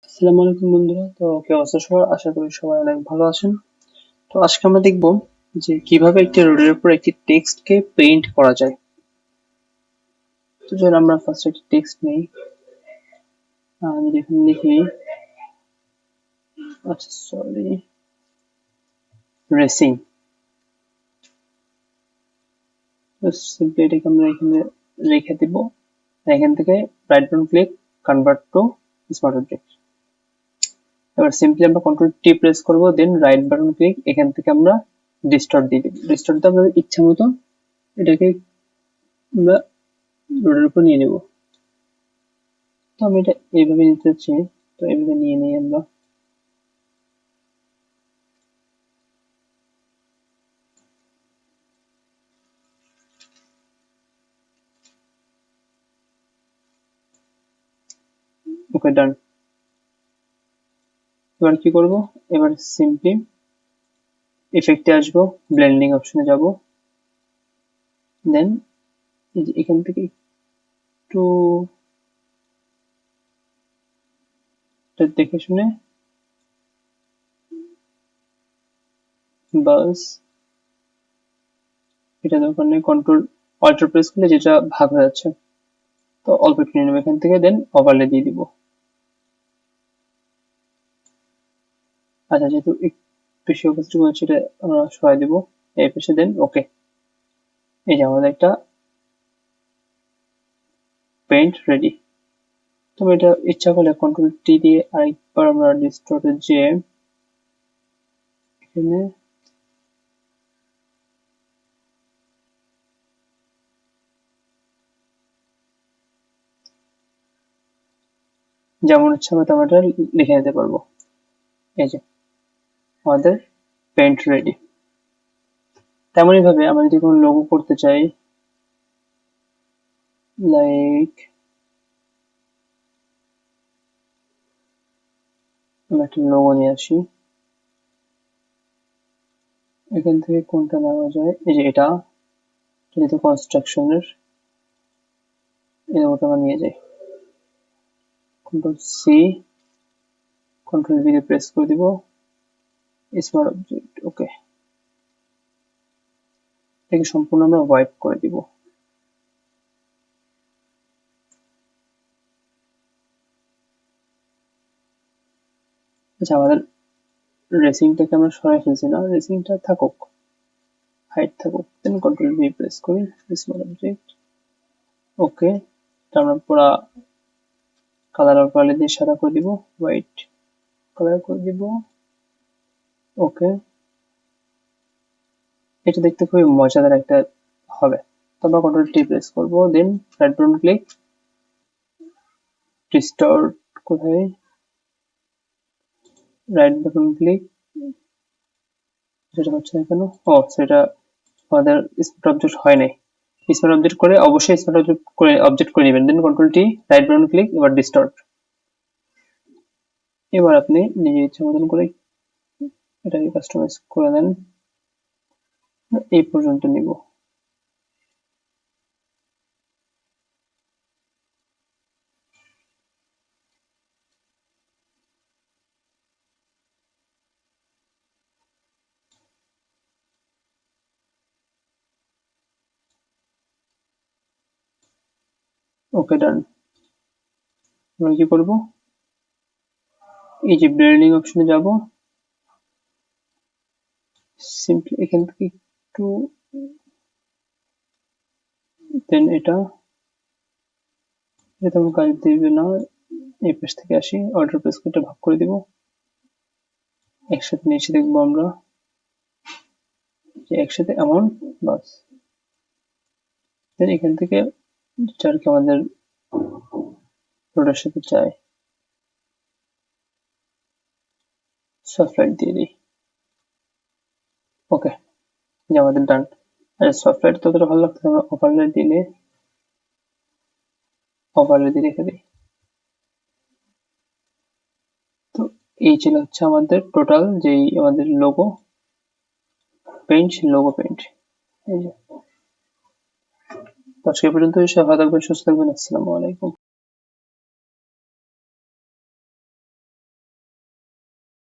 আসসালামু আলাইকুম বন্ধুরা। তো কি অবস্থা সবার? আশা করি সবাই অনেক ভালো আছেন। তো আজকে আমরা দেখব যে কিভাবে একটি রোডের উপর একটি টেক্সটকে পেইন্ট করা যায়। তো চলো আমরা ফার্স্ট একটি টেক্সট নেই। যদি এখানে লিখি, আচ্ছা সরি, রেসিং। তো সিম্পলি এটাকে আমরা এখানে রেখে দিব। এখান থেকে right button click, convert to smart object. এবার সিম্পলি আমরা কন্ট্রোল টি প্রেস করব, দেন রাইট বাটন ক্লিক, এখান থেকে আমরা ডিস্টর্ট দিয়ে দেব। ডিস্টর্ট দিয়ে আমরা ইচ্ছা মতো এটাকে আমরা রোডের উপর নিয়ে নেব। তো আমি এটা এইভাবে নিতে চাচ্ছি, তো এইভাবে নিয়ে নিই আমরা। ওকে, ডান। এবার কি করব? এবার সিম্পলি ইফেক্টে আসবো, ব্লেন্ডিং অপশনে যাব, দেন এখান থেকে একটু দেখে শুনে বাস, এটা দরকার নেই। কন্ট্রোল অল্টার প্রেস করলে যেটা ভাগ হয়ে যাচ্ছে, তো অল্প একটু নিয়ে নেবো এখান থেকে, দেন ওভারলে দিয়ে দিব। আচ্ছা, যেহেতু একটু বেশি অবস্থিত বলছে, এটা আমরা সরাই দিব এই পাশে, দেন ওকে। এই যে আমাদের একটা পেইন্ট রেডি। তবে এটা ইচ্ছা করলে কন্ট্রোল টি দিয়ে আরেকবার আমরা ডিস্টর্টে যে এখানে যেমন ইচ্ছা আমরা তেমনটা লিখে নিতে পারবো। এই যে আমাদের পেইন্ট রেডি। তেমনই ভাবে আমরা যদি কোনো লোগো করতে চাই, লাইক আমরা একটা লোগো নিয়ে আসি, এখান থেকে কোনটা নেওয়া যায়? এই যে এটা, যেহেতু কনস্ট্রাকশনের, এই লোগোটা আমরা নিয়ে যাই। Control C, control V press করে দিব, স্মার্ট অবজেক্ট, ওকে। এটাকে সম্পূর্ণ আমরা ওয়াইপ করে দিব। আচ্ছা, আমাদের রেসিংটাকে আমরা সরাই ফেলছি না, রেসিংটা থাকুক, হাইট থাকুক, দেন কন্ট্রোল ভি প্রেস করি, স্মার্ট অবজেক্ট, ওকে। আমরা পুরা কালার ওভারলে দিয়ে সাদা করে দিব, হোয়াইট কালার করে দিব, ওকে। এটা দেখতে খুবই মজাদার একটা হবে। তারপর কন্ট্রোল টি প্রেস করবো, দেন রাইট বাটন ক্লিক, ডিস্টর্ট কোথায়, রাইট বাটন ক্লিক, যেটা হচ্ছে না কেন, ও সেটা আমাদের স্মার্ট অবজেক্ট হয় নাই। স্মার্ট অবজেক্ট করে অবশ্যই স্মার্ট অবজেক্ট করে নেবেন, then control T, right button click, এবার ডিস্টর্ট। এবার আপনি নিজের ইচ্ছা মতন করে এটাকে কাস্টমাইজ করে দেন, এই পর্যন্ত নিব। ওকে, ডান। আমরা কি করব? এই যে ব্লেন্ডিং অপশনে যাব, সিম্পলি এখান থেকে একটু, দেন এটা তেমন কাজ দিবে না, এই পাশ থেকে আসি, অর্ডার প্রেস করে ভাগ করে দিব, একসাথে নিচে দেখবো আমরা যে একসাথে এমন, বাস। দেন এখান থেকে যার কি আমাদের রোডের সাথে চাই, সফট লাইট দিয়ে দিই, ওকে, যে আমাদের ডান। আর সফট লাইট ততটা ভালো লাগতো, আমরা ওভারলে দিয়ে রেখে দিই। তো এই ছিল হচ্ছে আমাদের টোটাল যেই আমাদের লোগো পেইন্ট, লোগো পেইন্ট। এই যে আজকে পর্যন্ত, সবাই ভালো থাকবেন, সুস্থ থাকবেন, আসসালামু আলাইকুম।